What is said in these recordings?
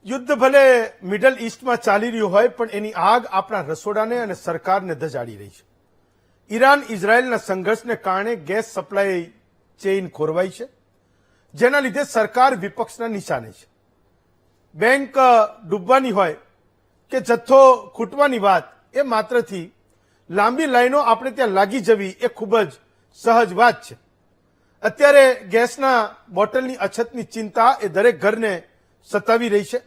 યુદ્ધ ભલે મિડલ ઈસ્ટમાં ચાલી રહ્યું હોય પણ એની આગ આપણા રસોડાને અને સરકારને ધજાડી રહી છે. ઈરાન ઇઝરાયલના સંઘર્ષને કારણે ગેસ સપ્લાય ચેઇન ખોરવાઈ છે, જેના લીધે સરકાર વિપક્ષના નિશાને છે. બેંક ડૂબવાની હોય કે જથ્થો ખૂટવાની વાત એ માત્રથી લાંબી લાઈનો આપણે ત્યાં લાગી જવી એ ખૂબ જ સહજ વાત છે. અત્યારે ગેસના બોટલની અછતની ચિંતા એ દરેક ઘરને સતાવી રહી છે.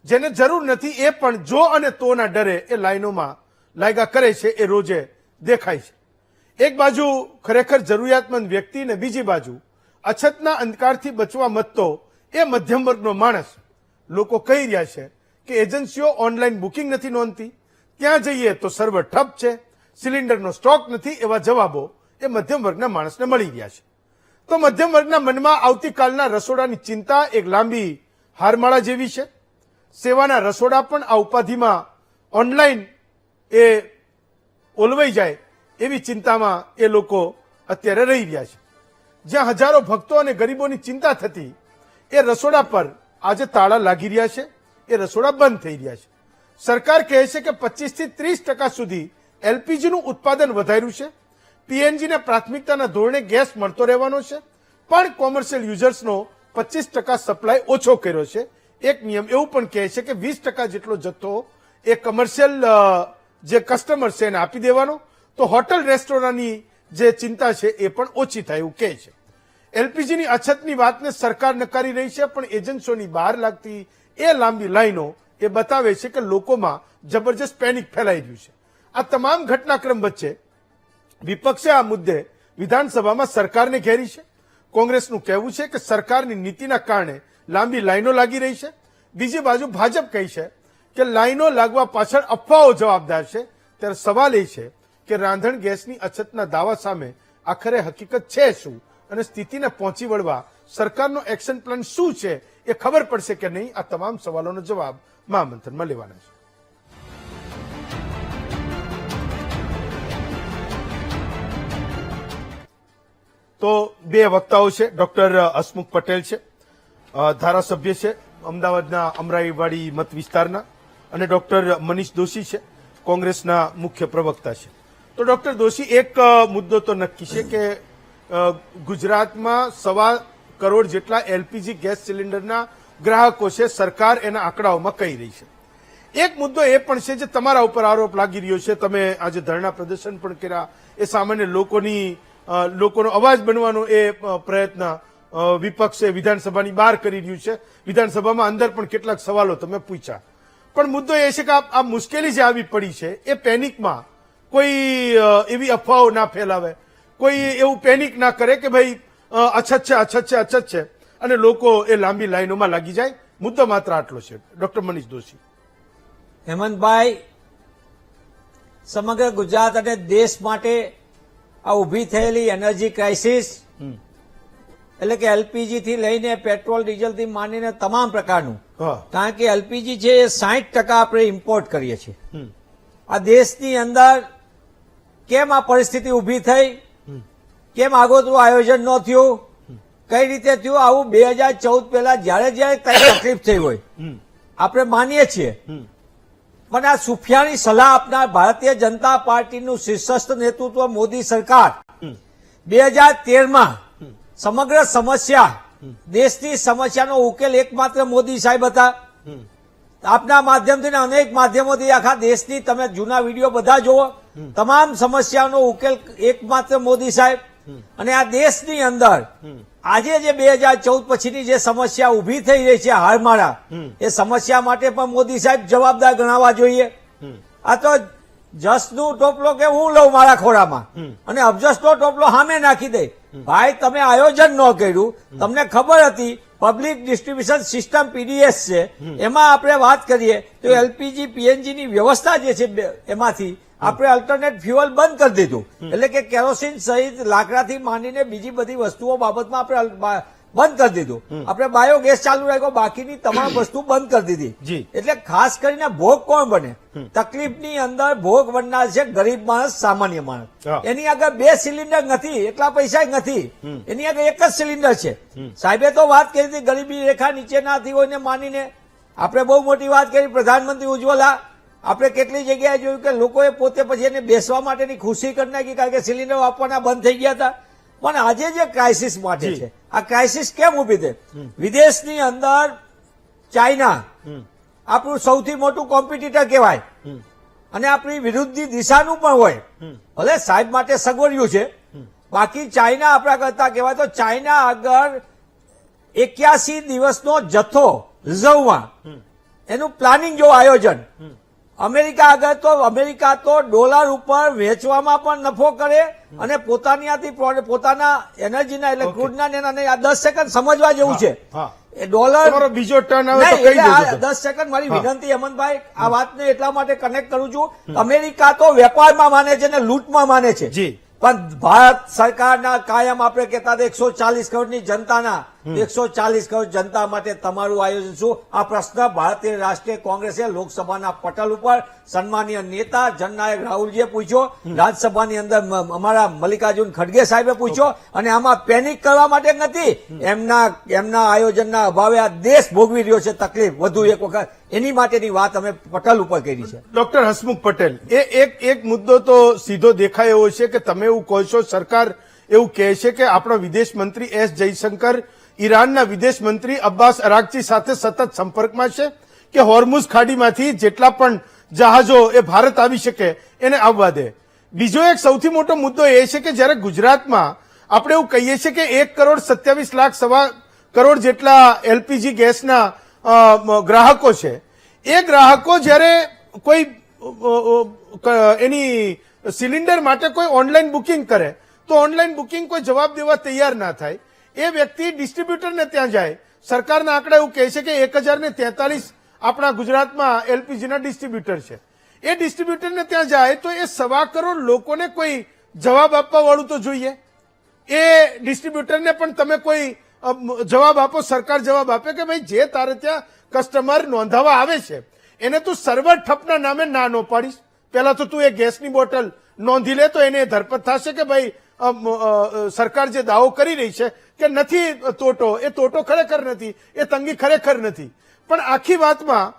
જેને જરૂર નથી એ પણ જો અને તોના ડરે એ લાઈનોમાં લાગ્યા કરે છે, એ રોજે દેખાય છે. એક બાજુ ખરેખર જરૂરિયાતમંદ વ્યક્તિ ને બીજી બાજુ અછતના અંધકારથી બચવા મતતો એ મધ્યમ વર્ગનો માણસ. લોકો કહી રહ્યા છે કે એજન્સીઓ ઓનલાઈન બુકિંગ નથી નોંધતી, ત્યાં જઈએ તો સર્વર ઠપ છે, સિલિન્ડરનો સ્ટોક નથી, એવા જવાબો એ મધ્યમ વર્ગના માણસને મળી રહ્યા છે. તો મધ્યમ વર્ગના મનમાં આવતીકાલના રસોડાની ચિંતા એક લાંબી હારમાળા જેવી છે. સેવાના રસોડા પણ આ ઉપાધિમાં ઓનલાઈન એ ઓલવાઈ જાય એવી ચિંતામાં એ લોકો અત્યારે રહી રહ્યા છે. જ્યાં હજારો ભક્તો અને ગરીબોની ચિંતા થતી એ રસોડા પર આજે તાળા લાગી રહ્યા છે, એ રસોડા બંધ થઈ રહ્યા છે. સરકાર કહે છે કે 25 થી 30% સુધી એલપીજીનું ઉત્પાદન વધાર્યું છે. પીએનજીને પ્રાથમિકતાના ધોરણે ગેસ મળતો રહેવાનો છે, પણ કોમર્શિયલ યુઝર્સનો 25% સપ્લાય ઓછો કર્યો છે. એક નિયમ એવું પણ કહે છે કે 20% જેટલો જથ્થો એ કમર્શિયલ જે કસ્ટમર છે એને આપી દેવાનો, તો હોટલ રેસ્ટોરન્ટની જે ચિંતા છે એ પણ ઓછી થાય એવું કહે છે. એલપીજીની અછતની વાતને સરકાર નકારી રહી છે, પણ એજન્સીઓની બહાર લાગતી એ લાંબી લાઈનો એ બતાવે છે કે લોકોમાં જબરજસ્ત પેનિક ફેલાઈ રહ્યું છે. આ તમામ ઘટનાક્રમ વચ્ચે વિપક્ષે આ મુદ્દે વિધાનસભામાં સરકારને ઘેરી છે. કોંગ્રેસનું કહેવું છે કે સરકારની નીતિના કારણે લાંબી લાઈનો લાગી રહી છે. બીજી બાજુ ભાજપ કહી છે કે લાઈનો લાગવા પાછળ અફવાઓ જવાબદાર છે. ત્યારે સવાલ એ છે કે રાંધણ ગેસની અછતના દાવા સામે આખરે હકીકત છે શું, અને સ્થિતિને પહોંચી વળવા સરકારનો એક્શન પ્લાન શું છે એ ખબર પડશે કે નહીં, આ તમામ સવાલોનો જવાબ મહામંથનમાં લેવાના છે. તો બે વક્તાઓ છે. ડોક્ટર હસમુખ પટેલ છે, ધારાસભ્ય છે અમદાવાદના અમરાઈવાડી મત વિસ્તારના, અને ડોક્ટર મનીષ દોશી છે, કોંગ્રેસના મુખ્ય પ્રવક્તા છે. તો ડોક્ટર દોશી, એક મુદ્દો તો નક્કી છે કે ગુજરાતમાં 1.25 કરોડ જેટલા એલપીજી ગેસ સિલિન્ડરના ગ્રાહકો છે, સરકાર એના આંકડાઓમાં કહી રહી છે. એક મુદ્દો એ પણ છે જે તમારા ઉપર આરોપ લાગી રહ્યો છે, તમે આજે ધરણા પ્રદર્શન પણ કર્યા, એ સામાન્ય લોકોનો અવાજ બનવાનો એ પ્રયત્ન વિપક્ષે વિધાનસભાની બહાર કરી રહ્યું છે. વિધાનસભામાં અંદર પણ કેટલાક સવાલો તમે પૂછ્યા. પણ મુદ્દો એ છે કે આ મુશ્કેલી જે આવી પડી છે એ પેનિકમાં કોઈ એવી અફવાઓ ના ફેલાવે, કોઈ એવું પેનિક ના કરે કે ભાઈ અછત છે અને લોકો એ લાંબી લાઈનોમાં લાગી જાય. મુદ્દો માત્ર આટલો છે. ડોક્ટર મનીષ દોશી. હેમંતભાઈ, સમગ્ર ગુજરાત અને દેશ માટે આ ઉભી થયેલી એનર્જી ક્રાઇસિસ, એટલે કે એલપીજી થી લઈને પેટ્રોલ ડીઝલ થી માંડીને તમામ પ્રકારનું, કારણ કે એલપીજી છે એ 60% આપણે ઇમ્પોર્ટ કરીએ છીએ. આ દેશની અંદર કેમ આ પરિસ્થિતિ ઉભી થઈ, કેમ આગોતરું આયોજન ન થયું, કઈ રીતે થયું, આવું 2014 પહેલા જયારે તકલીફ થઈ હોય આપણે માનીએ છીએ. પણ આ સુફિયાની સલાહ આપનાર ભારતીય જનતા પાર્ટીનું શીર્ષસ્થ નેતૃત્વ મોદી સરકાર 2013માં સમગ્ર સમસ્યા, દેશની સમસ્યાનો ઉકેલ એકમાત્ર મોદી સાહેબ હતા. આપના માધ્યમથી અનેક માધ્યમોથી આખા દેશની તમે જૂના વિડીયો બધા જુઓ, તમામ સમસ્યાનો ઉકેલ એકમાત્ર મોદી સાહેબ. અને આ દેશની અંદર આજે જે 2014 પછીની જે સમસ્યા ઉભી થઈ રહી છે હારમાળા, એ સમસ્યા માટે પણ મોદી સાહેબ જવાબદાર ગણાવવા જોઈએ. આ તો જસનો ટોપલો કે હું લઉં મારા ખોરામાં અને અબજસનો ટોપલો સામે નાખી દે. ભાઈ, તમે આયોજન ન કર્યું, તમને ખબર હતી પબ્લિક ડિસ્ટ્રીબ્યુશન સિસ્ટમ પીડીએસ છે, એમાં આપણે વાત કરીએ તો એલપીજી પીએનજી ની વ્યવસ્થા જે છે એમાંથી આપણે અલ્ટરનેટ ફ્યુઅલ બંધ કરી દીધું. એટલે કે કેરોસીન સહિત લાકડાથી માંડીને બીજી બધી વસ્તુઓ બાબતમાં આપણે બંધ કરી દીધું. આપણે બાયોગેસ ચાલુ રાખ્યો, બાકીની તમામ વસ્તુ બંધ કરી દીધી. એટલે ખાસ કરીને ભોગ કોણ બને? તકલીફની અંદર ભોગ બનનાર છે ગરીબ માણસ, સામાન્ય માણસ. એની આગળ 2 સિલિન્ડર નથી, એટલા પૈસા નથી, એની આગળ એક જ સિલિન્ડર છે. સાહેબે તો વાત કરી હતી ગરીબી રેખા નીચેનાથી હોય ને માનીને આપણે બહુ મોટી વાત કરી પ્રધાનમંત્રી ઉજ્જવલા. આપણે કેટલી જગ્યાએ જોયું કે લોકોએ પોતે પછી એને બેસવા માટેની ખુશી કરી નાખી કારણ કે સિલિન્ડર આપવાના બંધ થઈ ગયા હતા. પણ આજે જે ક્રાઇસિસ માટે છે, આ ક્રાઇસિસ કેમ ઉભી થઈ? વિદેશની અંદર ચાઇના આપણું સૌથી મોટું કોમ્પિટિટર કહેવાય અને આપણી વિરુદ્ધની દિશાનું પણ હોય. ભલે સાહેબ માટે સગવડ્યું છે, બાકી ચાઇના આપણા કરતા કહેવાય તો ચાઇના આગળ 81 દિવસનો જથ્થો રિઝર્વમાં, એનું પ્લાનિંગ જો આયોજન. અમેરિકા તો ડોલર ઉપર વેચવામાં પણ નફો કરે અને પોતાના એનર્જીના એટલે ક્રૂડના આ 10 સેકન્ડ સમજવા જેવું છે. એ ડોલર બીજો ટર્ન આવે તો કહી દેજો. 10 સેકન્ડ મારી વિનંતી હેમંતભાઈ, આ વાતને એટલા માટે કનેક્ટ કરું છું. અમેરિકા તો વેપારમાં માને છે ને લૂંટમાં માને છે. જી. પણ ભારત સરકારના કાયમ આપણે કહેતા 140 કરોડની જનતાના 140 કરોડ જનતા માટે તમારું આયોજન શું? આ પ્રશ્ન ભારતીય રાષ્ટ્રીય કોંગ્રેસે લોકસભાના પટલ ઉપર સન્માનીય નેતા જનનાયક રાહુલજીએ પૂછ્યો, રાજ્યસભાની અંદર અમારા મલ્લિકાર્જુન ખડગે સાહેબે પૂછ્યો અને આમાં પેનિક કરવા માટે નથી. એમના આયોજનના અભાવે આ દેશ ભોગવી રહ્યો છે તકલીફ વધુ એક વખત, એની માટેની વાત અમે પટલ ઉપર કરી છે. ડોક્ટર હસમુખ પટેલ, એક મુદ્દો તો સીધો દેખાય એવો છે કે તમે એવું કહો છો, સરકાર એવું કહે છે કે આપણા વિદેશ મંત્રી એસ જયશંકર ઈરાનના વિદેશ મંત્રી અબ્બાસ અરાકચી સાથે સતત સંપર્કમાં છે કે હોર્મુઝ ખાડીમાંથી જેટલા પણ જહાજો એ ભારત આવી શકે એને આવવા દે. બીજો એક સૌથી મોટો મુદ્દો એ છે કે જ્યારે ગુજરાતમાં આપણે એવું કહીએ છીએ કે 1,27,00,000 સવા કરોડ જેટલા એલપીજી ગેસના ગ્રાહકો છે, એ ગ્રાહકો જ્યારે કોઈ એની સિલિન્ડર માટે કોઈ ઓનલાઈન બુકિંગ કરે તો ઓનલાઈન બુકિંગ કોઈ જવાબ દેવા તૈયાર ના થાય. એ વ્યક્તિ ડિસ્ટ્રીબ્યુટરને ત્યાં જાય. સરકારના આંકડા એવું કહે છે કે 1,043 આપણા ગુજરાતમાં એલપીજીના ડિસ્ટ્રીબ્યુટર છે. એ ડિસ્ટ્રીબ્યુટરને ત્યાં જાય તો એ 1.25 કરોડ લોકોને કોઈ જવાબ આપવા વાળું તો જોઈએ. એ ડિસ્ટ્રીબ્યુટરને પણ તમે કોઈ જવાબ આપો, સરકાર જવાબ આપે કે ભાઈ જે તારે ત્યાં કસ્ટમર નોંધાવા આવે છે એને તું સર્વર ઠપના નામે ના નો પાડીશ. પેલા તો તું એ ગેસની બોટલ નોંધી લે તો એને ધરપત થશે કે ભાઈ સરકાર જે દાવો કરી રહી છે કે નથી તોટો, એ તોટો ખરેખર નથી, એ તંગી ખરેખર નથી. પણ આખી વાતમાં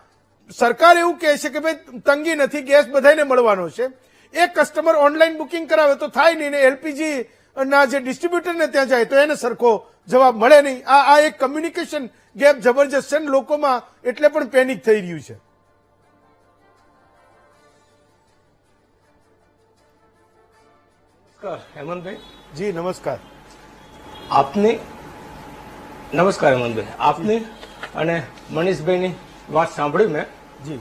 સરકાર એવું કહે છે કે ભાઈ તંગી નથી, ગેસ બધાને મળવાનો છે. એક કસ્ટમર ઓનલાઈન બુકિંગ કરાવે તો થાય નહીં ને એલપીજી ના જે ડિસ્ટ્રીબ્યુટરને ત્યાં જાય તો એને સરખો જવાબ મળે નહીં. આ એક કમ્યુનિકેશન ગેપ જબરજસ્ત છે, લોકોમાં એટલે પણ પેનિક થઈ રહ્યું છે. હેમંતભાઈ જી નમસ્કાર. નમસ્કાર હેમંતભાઈ, આપની અને મનીષભાઈની વાત સાંભળી મેં. જી.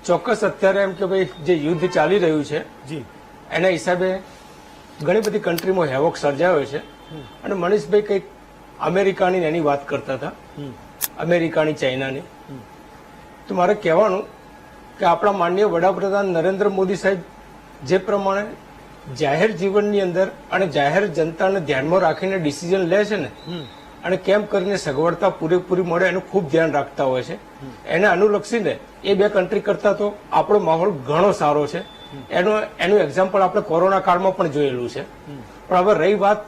ચોક્કસ અત્યારે એમ કે ભાઈ જે યુદ્ધ ચાલી રહ્યું છે જી. એના હિસાબે ઘણી બધી કન્ટ્રીમાં હેવોક સર્જાયો છે અને મનીષભાઈ કંઈક અમેરિકાની એની વાત કરતા હતા, અમેરિકાની ચાઇનાની. તો મારે કહેવાનું કે આપણા માનનીય વડાપ્રધાન નરેન્દ્ર મોદી સાહેબ જે પ્રમાણે જાહેર જીવનની અંદર અને જાહેર જનતાને ધ્યાનમાં રાખીને ડિસિઝન લે છે ને, અને કેમ કરીને સગવડતા પૂરેપૂરી મળે એનું ખૂબ ધ્યાન રાખતા હોય છે. એને અનુલક્ષીને એ બે કન્ટ્રી કરતા તો આપણો માહોલ ઘણો સારો છે. એનું એક્ઝામ્પલ આપણે કોરોના કાળમાં પણ જોયેલું છે. પણ હવે રહી વાત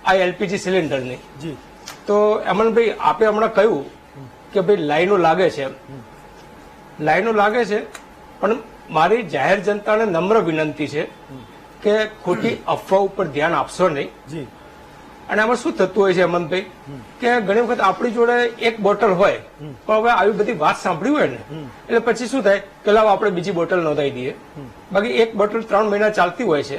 આ એલપીજી સિલિન્ડરની, તો અમનભાઈ આપે હમણાં કહ્યું કે ભાઈ લાઈનો લાગે છે, પણ મારી જાહેર જનતાને નમ્ર વિનંતી છે કે ખોટી અફવા ઉપર ધ્યાન આપશો નહીં. અને આમાં શું થતું હોય છે હેમંતભાઈ કે ઘણી વખત આપણી જોડે એક બોટલ હોય, પણ હવે આવી બધી વાત સાંભળી હોય ને એટલે પછી શું થાય કે લાવ આપણે બીજી બોટલ નોંધાઈ દઈએ. બાકી એક બોટલ 3 મહિના ચાલતી હોય છે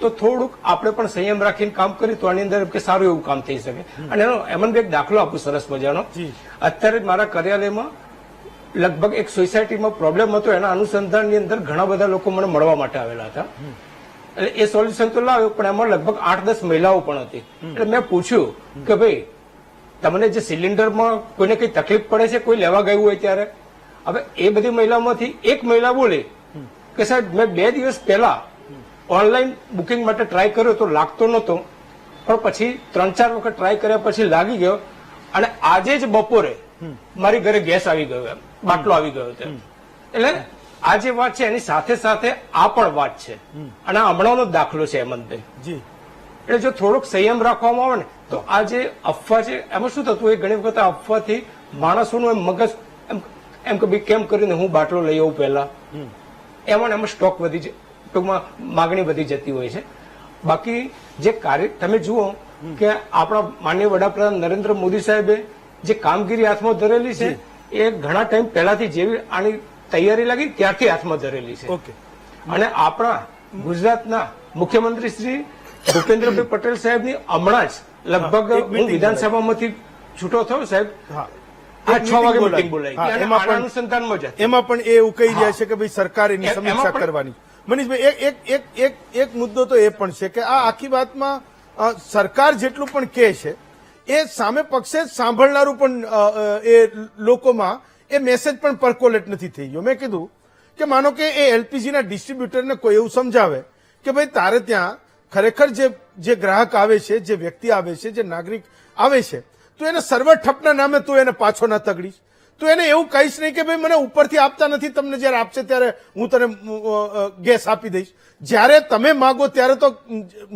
તો થોડુંક આપણે પણ સંયમ રાખીને કામ કરીએ તો આની અંદર કે સારું એવું કામ થઈ શકે. અને એનો હેમંતભાઈ એક દાખલો આપું સરસ મજાનો. અત્યારે મારા કાર્યાલયમાં લગભગ એક સોસાયટીમાં પ્રોબ્લેમ હતો, એના અનુસંધાનની અંદર ઘણા બધા લોકો મને મળવા માટે આવેલા હતા. એટલે એ સોલ્યુશન તો લાવ્યો, પણ એમાં લગભગ 8-10 મહિલાઓ પણ હતી. એટલે મેં પૂછ્યું કે ભાઈ તમને જે સિલિન્ડરમાં કોઈને કઈ તકલીફ પડે છે, કોઈ લેવા ગયું હોય ત્યારે? હવે એ બધી મહિલાઓમાંથી એક મહિલા બોલી કે સાહેબ મેં 2 દિવસ પહેલા ઓનલાઈન બુકિંગ માટે ટ્રાય કર્યો તો લાગતો નહોતો, પણ પછી 3-4 વખત ટ્રાય કર્યા પછી લાગી ગયો અને આજે જ બપોરે મારી ઘરે ગેસ આવી ગયો, એમ બાટલો આવી ગયો. એટલે આ જે વાત છે એની સાથે સાથે આ પણ વાત છે અને આ હમણાંનો દાખલો છે હેમંતભાઈ. એટલે જો થોડોક સંયમ રાખવામાં આવે ને તો આ જે અફવા છે એમાં શું થતું હોય, ઘણી વખત અફવાથી માણસોનું એમ મગજ એમ એમ કે ભાઈ કેમ કરીને હું બાટલો લઈ આવું પહેલા, એમાં ને એમાં સ્ટોક વધી જાય, ટૂંકમાં માગણી વધી જતી હોય છે. બાકી જે કાર્ય તમે જુઓ કે આપણા માનનીય વડાપ્રધાન નરેન્દ્ર મોદી સાહેબે જે કામગીરી હાથમાં ધરેલી છે એ ઘણા ટાઈમ પહેલાથી જેવી આની તૈયારી લાગી ત્યારથી હાથમાં ધરેલી છે. ઓકે. અને આપણા ગુજરાતના મુખ્યમંત્રી શ્રી ભૂપેન્દ્રભાઈ પટેલ સાહેબની હમણાં જ લગભગ એક હું meeting વિધાનસભામાંથી છૂટો થયો સાહેબ, હા. આ એક 6 વાગે meeting મીટિંગ બોલાવી હા, અને એમાં આના પણ- અનુસંધાનમાં જ હતી. એમાં પણ એ એવું કહી રહ્યા છે કે ભાઈ સરકાર એની એમાં સમીક્ષા પણ- કરવાની. મનીષભાઈ એક મુદ્દો તો એ પણ છે કે આ આખી વાતમાં સરકાર જેટલું પણ કહે છે એ સામે પક્ષે સાંભળનારું પણ એ લોકોમાં એ મેસેજ પણ પરકોલેટ નથી થઈ ગયો. મેં કીધું કે માનો કે એ એલપીજીના ડિસ્ટ્રીબ્યુટરને કોઈ એવું સમજાવે કે ભાઈ તારે ત્યાં ખરેખર જે ગ્રાહક આવે છે, જે વ્યક્તિ આવે છે, જે નાગરિક આવે છે, તો એને સર્વર ઠપના નામે તું એને પાછો ના તગડીશ, તો એને એવું કહીશ નહીં કે ભાઈ મને ઉપરથી આપતા નથી, તમને જયારે આપશે ત્યારે હું તને ગેસ આપી દઈશ. જ્યારે તમે માગો ત્યારે તો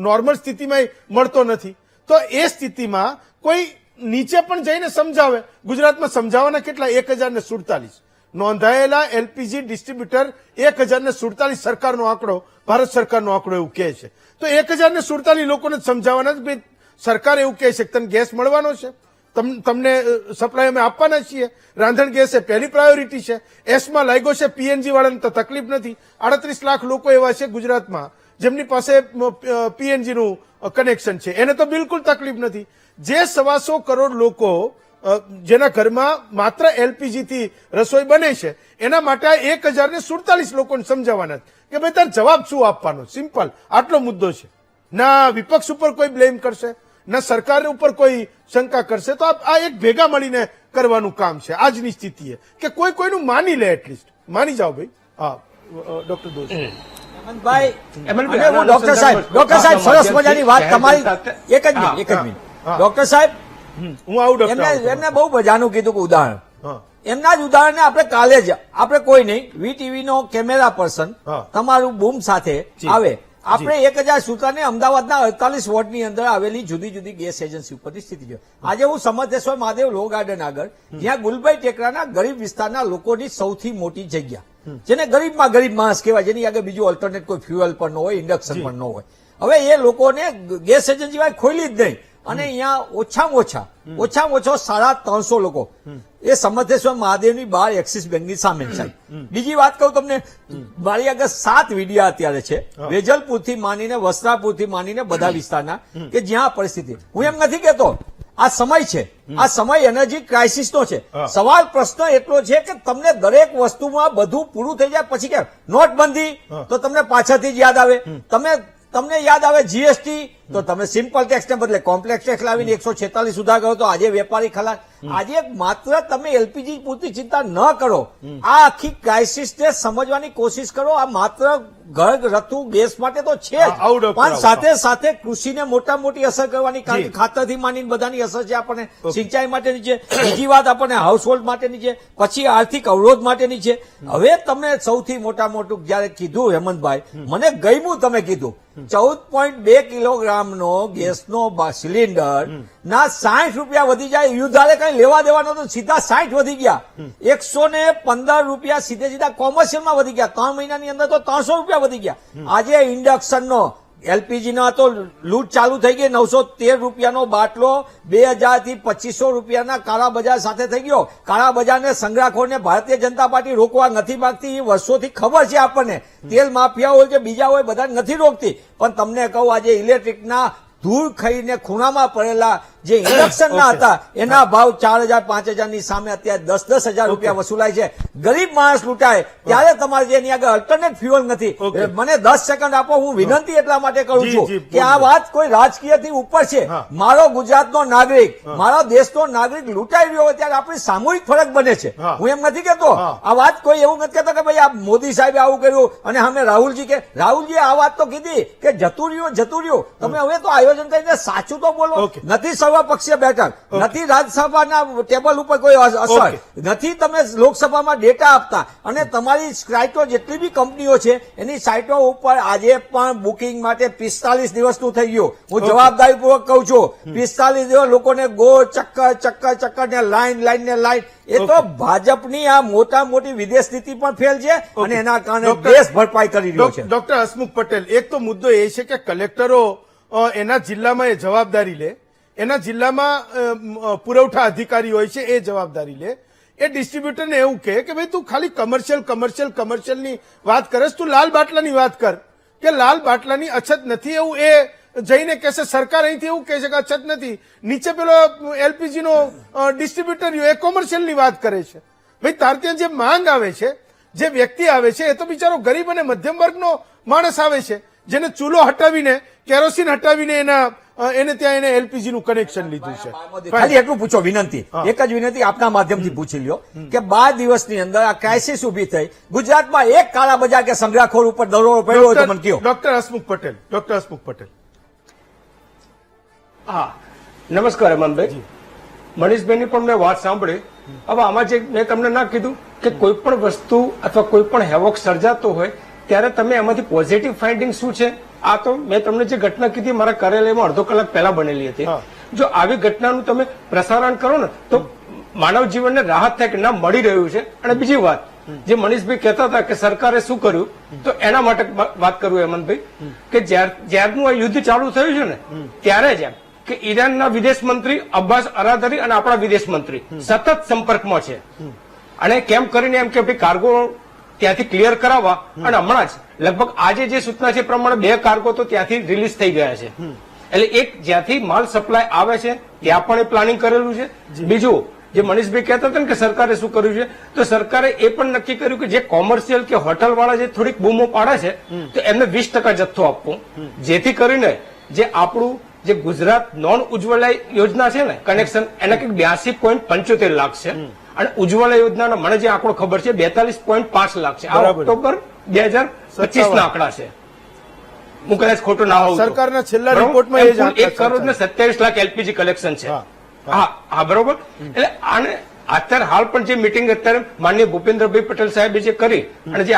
નોર્મલ સ્થિતિમાં મળતો નથી. તો એ સ્થિતિમાં કોઈ નીચે પણ જઈને સમજાવે. ગુજરાતમાં સમજાવવાના કેટલા? 1047 નોંધાયેલા એલપીજી ડિસ્ટ્રીબ્યુટર 1047 સરકારનો આંકડો, ભારત સરકારનો આંકડો એવું કહે છે. તો 1047 લોકોને સમજાવવાના જ ભાઈ સરકાર એવું કહે છે કે તને ગેસ મળવાનો છે, તમને સપ્લાય અમે આપવાના છીએ, રાંધણ ગેસ એ પહેલી પ્રાયોરિટી છે, એસમાં લાગ્યો છે, પીએનજી વાળાને તો તકલીફ નથી. 38 લાખ લોકો એવા છે ગુજરાતમાં જેમની પાસે પીએનજી નું કનેક્શન છે, એને તો બિલકુલ તકલીફ નથી. જે 125 કરોડ લોકો જેના ઘરમાં માત્ર એલપીજી થી રસોઈ બને છે એના માટે 1047 લોકોને સમજાવવાના કે ભાઈ તાર જવાબ શું આપવાનો. સિમ્પલ આટલો મુદ્દો છે. ના વિપક્ષ ઉપર કોઈ બ્લેમ કરશે, ના સરકાર ઉપર કોઈ શંકા કરશે. તો આ એક ભેગા મળીને કરવાનું કામ છે આજની સ્થિતિએ, કે કોઈ કોઈનું માની લે, એટલીસ્ટ માની જાઓ ભાઈ. હા, ડોક્ટર દોશી. હેમંતભાઈ, હેમંતભાઈ, અને હું ડોક્ટર સાહેબ સરસ મજાની વાત તમારી. એક જ મિનિટ હા. ડોક્ટર સાહેબ, હું આવું ડોક્ટર. એમને બહુ મજાનું કીધું કે ઉદાહરણ, હા. એમના જ ઉદાહરણને આપણે કાલે જ આપણે કોઈ નહીં, વીટીવી નો કેમેરા પર્સન હા. તમારું બૂમ સાથે જી. આવે, આપણે 1000 સૂત્રને અમદાવાદના 48 વોર્ડની અંદર આવેલી જુદી જુદી ગેસ એજન્સી ઉપરની સ્થિતિ છે. આજે હું સમર્થેશ્વર મહાદેવ લો ગાર્ડન આગળ, જ્યાં ગુલભાઈ ટેકરાના ગરીબ વિસ્તારના લોકોની સૌથી મોટી જગ્યા, જેને ગરીબમાં ગરીબ માણસ કહેવાય, જેની આગળ બીજું ઓલ્ટરનેટ કોઈ ફ્યુઅલ પણ ન હોય, ઇન્ડક્શન પણ ન હોય. હવે એ લોકોને ગેસ એજન્સી વાય ખોલી જ નહીં, અને અહીંયા ઓછામાં ઓછા 350 લોકો એ સમર્થેશ્વર મહાદેવની બહાર એક્સિસ બેંકની સામે સાહેબ. બીજી વાત કહું તમને, મારી આગળ 7 વિડીયો અત્યારે છે, વેજલપુરથી માંડીને વસ્ત્રાપુરથી માંડીને બધા વિસ્તારના, કે જ્યાં પરિસ્થિતિ, હું એમ નથી કહેતો આ સમય છે, આ સમય એનર્જી ક્રાઇસિસનો છે. સવાલ પ્રશ્ન એટલો છે કે તમને દરેક વસ્તુમાં બધું પૂરું થઈ જાય પછી કે નોટબંધી, તો તમને પાછળથી જ યાદ આવે. તમને યાદ આવે જીએસટી, તો તમે સિમ્પલ ટેક્સ ને બદલે કોમ્પ્લેક્સ ટેક્સ લાવીને 146 સુધા કરો, તો આજે વેપારી ખલાસ. આજે માત્ર તમે એલપીજી પૂરતી ચિંતા ન કરો, આ આખી ક્રાઇસિસને સમજવાની કોશિશ કરો. આ માત્ર ઘર રતું ગેસ માટે તો છે જ, પણ સાથે સાથે કૃષિને મોટા મોટી અસર કરવાની, કારણ કે ખાતરથી માંડીને બધાની અસર છે આપણને. સિંચાઈ માટેની છે, બીજી વાત આપણને હાઉસહોલ્ડ માટેની છે, પછી આર્થિક અવરોધ માટેની છે. હવે તમને સૌથી મોટું જયારે કીધું હેમંતભાઈ, મને ગમ્યું તમે કીધું 14.2 કિલોગ્રામનો ગેસનો સિલિન્ડર ના 60 રૂપિયા વધી જાય, યુદ્ધારે કઈ લેવા દેવાનો તો સીધા 60 વધી ગયા, 115 રૂપિયા સીધા કોમર્શિયલમાં વધી ગયા, 3 મહિનાની અંદર તો 300 રૂપિયા વધી ગયા. આજે ઇન્ડક્શનનો એલપીજી નો તો લૂંટ ચાલુ થઈ ગઈ. 913 રૂપિયાનો બાટલો 2000 થી 2500 રૂપિયાના કાળા બજાર સાથે થઈ ગયો. કાળા બજારને સંગ્રહખોરને ભારતીય જનતા પાર્ટી રોકવા નથી માંગતી, એ વર્ષોથી ખબર છે આપણને. તેલ માફિયા હોય કે બીજા હોય, બધા નથી રોકતી. પણ તમને કહું, આજે ઇલેક્ટ્રિકના ધૂળ ખાઈને ખૂણામાં પડેલા જે ઇન્ડક્શનના હતા એના ભાવ 4000 5000 ની સામે અત્યારે 10,000 રૂપિયા વસૂલાય છે. ગરીબ માણસ લૂંટાય ત્યારે તમારે જે એની આગળ અલ્ટરનેટ ફ્યુઅલ નથી. મને 10 સેકન્ડ આપો, હું વિનંતી એટલા માટે કરું છું કે આ વાત કોઈ રાજકીયથી ઉપર છે. મારો ગુજરાતનો નાગરિક, મારો દેશનો નાગરિક લૂંટાઈ રહ્યો હોય ત્યારે આપણી સામૂહિક ફરક બને છે. હું એમ નથી કહેતો આ વાત, કોઈ એવું નથી કહેતો કે ભાઈ આ મોદી સાહેબે આવું કર્યું અને અમે રાહુલજી આ વાત તો કીધી કે જતું રહ્યું. તમે હવે તો આયોજન કરીને સાચું તો બોલો. નથી સવાલ સર્વપક્ષીય બેઠક, નથી રાજ્યસભાના ટેબલ ઉપર કોઈ અસર, Okay. નથી તમે લોકસભામાં ડેટા આપતા, અને તમારી સાઇટો જેટલી બી કંપનીઓ છે એની સાઇટો ઉપર આજે પણ બુકિંગ માટે 45 દિવસનું થઈ ગયું. હું જવાબદારીપૂર્વક કહું છું, 45 દિવસ લોકોને ગોળ ચક્કર ને લાઈન. એ તો ભાજપની આ મોટી વિદેશ નીતિ પણ ફેલ છે, અને એના કારણે દેશ ભરપાઈ કરી રહ્યો છે. ડોક્ટર હસમુખ પટેલ, એક તો મુદ્દો એ છે કે કલેક્ટરો એના જિલ્લામાં એ જવાબદારી લે, એના જિલ્લામાં પુરવઠા અધિકારી હોય છે એ જવાબદારી લે. એ ડિસ્ટ્રીબ્યુટરને એવું કહે કે ભાઈ તું ખાલી કમર્શિયલની વાત કરે, તું લાલ બાટલાની વાત કર, કે લાલ બાટલાની અછત નથી એવું એ જઈને કહેશે. સરકાર અહીંથી એવું કહે છે કે અછત નથી, નીચે પેલો એલપીજી નો ડિસ્ટ્રીબ્યુટર એ કોમર્શિયલની વાત કરે છે. ભાઈ તાર ત્યાં જે માંગ આવે છે, જે વ્યક્તિ આવે છે, એ તો બિચારો ગરીબ અને મધ્યમ વર્ગનો માણસ આવે છે, જેને ચૂલો હટાવીને કેરોસીન હટાવીને એને ત્યાં એને એલપીજી નું કનેક્શન લીધું છે. ખાલી એટલું પૂછો, વિનંતી, એક જ વિનંતી આપના માધ્યમથી પૂછી લ્યો કે 12 દિવસની અંદર આ ક્રાઇસિસ ઉભી થઈ, ગુજરાતમાં એક કાળા બજાર કે સંગ્રહખોર ઉપર દરોડો પડ્યો હોય તો મને કહો. ડોક્ટર હસમુખ પટેલ. હા, નમસ્કાર હેમંતભાઈ. મનીષભાઈની પણ મેં વાત સાંભળી. હવે આમાં જે મેં તમને ના કીધું કે કોઈ પણ વસ્તુ અથવા કોઈ પણ હેવોક સર્જાતો હોય ત્યારે તમે એમાંથી પોઝિટિવ ફાઇન્ડિંગ શું છે, આ તો મેં તમને જે ઘટના કીધી મારા કાર્યાલયમાં અડધો કલાક પહેલા બનેલી હતી. જો આવી ઘટનાનું તમે પ્રસારણ કરો ને તો માનવ જીવનને રાહત થાય કે ના મળી રહ્યું છે. અને બીજી વાત, જે મનીષભાઈ કહેતા હતા કે સરકારે શું કર્યું, તો એના માટે વાત કરું હેમંતભાઈ, કે જ્યારનું આ યુદ્ધ ચાલુ થયું છે ને ત્યારે જ કે ઈરાનના વિદેશ મંત્રી અબ્બાસ અરાદરી અને આપણા વિદેશ મંત્રી સતત સંપર્કમાં છે, અને કેમ કરીને એમ કે ભાઈ કાર્ગો ત્યાંથી ક્લિયર કરાવવા. અને હમણાં જ લગભગ આજે જે સૂચના છે એ પ્રમાણે 2 કાર્ગો તો ત્યાંથી રિલીઝ થઈ ગયા છે. એટલે એક જ્યાંથી માલ સપ્લાય આવે છે ત્યાં પણ એ પ્લાનિંગ કરેલું છે. બીજું, જે મનીષભાઈ કહેતા હતા ને કે સરકારે શું કર્યું છે, તો સરકારે એ પણ નક્કી કર્યું કે જે કોમર્શિયલ કે હોટલ વાળા જે થોડીક બૂમો પાડે છે તો એમને 20% જથ્થો આપવો, જેથી કરીને જે આપણું જે ગુજરાત નોન ઉજ્જવલા યોજના છે ને કનેક્શન, એના કંઈક 82.75 લાખ છે, અને ઉજ્જવલા યોજનાનો મને જે આંકડો ખબર છે 42.5 લાખ છે. આ ઓક્ટોબર 2025 ના આંકડા છે, હું કદાચ ખોટો ના હોઉં. સરકારના છેલ્લા રિપોર્ટમાં એ જ આંકડા 1 કરોડ ને 27 લાખ એલપીજી કલેક્શન છે. હા, બરોબર. એટલે આને અત્યારે હાલ પણ જે મિટિંગ અત્યારે માનનીય ભૂપેન્દ્રભાઈ પટેલ સાહેબે જે કરી, અને જે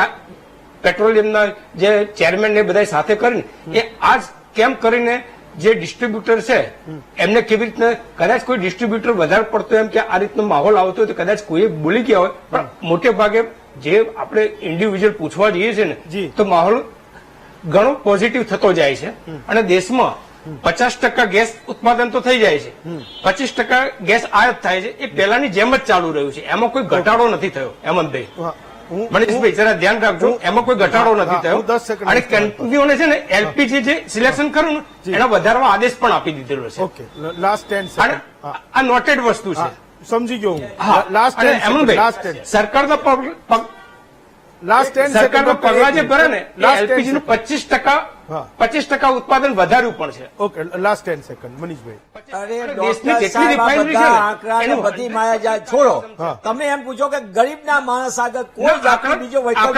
પેટ્રોલિયમના જે ચેરમેન ને બધા સાથે કરીને એ આજ કેમ કરીને જે ડિસ્ટ્રીબ્યુટર છે એમને કેવી રીતના, કદાચ કોઈ ડિસ્ટ્રીબ્યુટર વધારે પડતો એમ કે આ રીતનો માહોલ આવતો હોય તો કદાચ કોઈ બોલી ગયા હોય, પણ મોટે ભાગે જે આપણે ઇન્ડિવિજ્યુઅલ પૂછવા જઈએ છીએ ને તો માહોલ ઘણો પોઝિટિવ થતો જાય છે. અને દેશમાં 50% ગેસ ઉત્પાદન તો થઈ જાય છે, 25% ગેસ આયાત થાય છે, એ પહેલાની જેમ જ ચાલુ રહ્યું છે, એમાં કોઈ ઘટાડો નથી થયો. હેમંતભાઈ, મનીષભાઈ જરા ધ્યાન રાખજો, એમાં કોઈ ઘટાડો નથી થયો. અને કંપનીઓને છે ને એલપીજી જે સિલેક્શન કરવું ને એના વધારવા આદેશ પણ આપી દીધેલો છે. Okay, last 10 second. આ નોટેડ વસ્તુ છે, સમજી ગયો હું. Last 10 second. સરકારના લાસ્ટ 10 સરકારના પગલા જે ભરે ને એલપીજી નું 25% ઉત્પાદન વધાર્યું પણ છે. ઓકે, લાસ્ટ 10 સેકન્ડ મનીષભાઈ. અરે ડોક્ટર સાહેબ, આ બધા આંકડા ને બધી માયાજાળ છોડો. તમે એમ પૂછો કે ગરીબના માણસ આગળ કોઈ જાતનો બીજો વિકલ્પ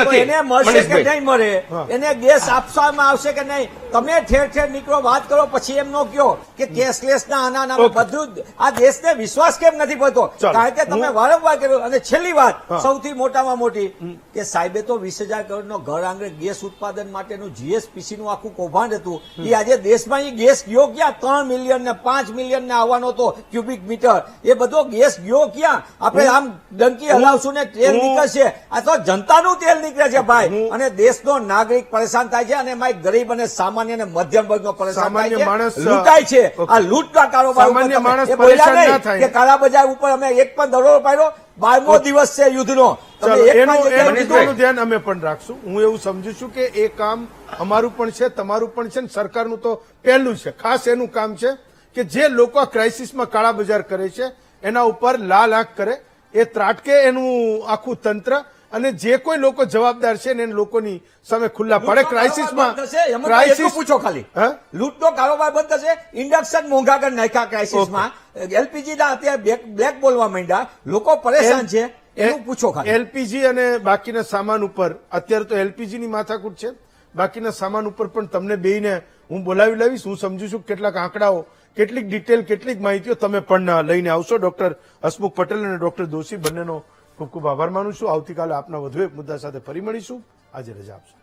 નથી, એને મળશે કે નહીં મળે, એને ગેસ આપવામાં આવશે કે નહીં. તમે ઠેર ઠેર નીકળો, વાત કરો, પછી એમ ન કહો કે કેશલેસ ના આના નામ બધું. આ દેશને વિશ્વાસ કેમ નથી પડતો? કારણ કે તમે વારંવાર કર્યું. અને છેલ્લી વાત, સૌથી મોટામાં મોટી, કે સાહેબે તો 20,000 કરોડનો ઘર આંગણે ગેસ ઉત્પાદન માટેનું જીએસપીસી નું આખું કૌભાંડ હતું. એ આજે દેશમાં ગેસ ગયો ક્યાં? 3 મિલિયન ને 5 મિલિયન ને આવવાનો હતો ક્યુબિક મીટર. એ બધો ગેસ ગયો ક્યાં? આપણે આમ ડંકી હલાવશું ને તેલ નીકળશે. આ તો જનતાનું તેલ નીકળે છે ભાઈ, અને દેશનો નાગરિક પરેશાન થાય છે, અને એમાં ગરીબ અને સામાન્ય અને મધ્યમ વર્ગનો પરેશાન થાય છે, લૂંટાય છે. આ લૂંટના કારોબાર કે કાળા બજાર ઉપર અમે એક પણ દરોડો પાડ્યો. 12મો દિવસ છે યુદ્ધનો. એનું ધ્યાન અમે પણ રાખશું. હું એવું સમજુ છું કે એ કામ અમારું પણ છે, તમારું પણ છે, ને સરકારનું તો પહેલું છે. ખાસ એનું કામ છે કે જે લોકો આ ક્રાઇસિસમાં કાળા બજાર કરે છે એના ઉપર લાલ આંખ કરે, એ ત્રાટકે એનું આખું તંત્ર, અને જે કોઈ લોકો જવાબદાર છે ને લોકોની સામે ખુલ્લા પડે. ક્રાઇસિસમાં પૂછો ખાલી, લૂંટનો કારોબાર બંધ થશે. ઇન્ડક્શન મોંઘા કરી નાખ્યા ક્રાઇસિસમાં, એલપીજી ના અત્યારે બ્લેક બોલવા માંડ્યા, લોકો પરેશાન છે, એનું પૂછો ખાલી. એલપીજી અને બાકીના સામાન ઉપર અત્યારે તો એલપીજી ની માથાકૂટ છે, બાકીના સામાન ઉપર પણ તમને બેયને હું બોલાવી લાવીશ. હું સમજુ છું કે કેટલાક આંકડાઓ, કેટલીક ડિટેલ, કેટલીક માહિતીઓ તમે પણ લઈને આવશો. ડોક્ટર હસમુખ પટેલ અને ડોક્ટર દોશી બંનેનો ખૂબ ખૂબ આભાર માનું છું. આવતીકાલે આપના વધુ એક મુદ્દા સાથે ફરી મળીશું. આજે રજા આપશો.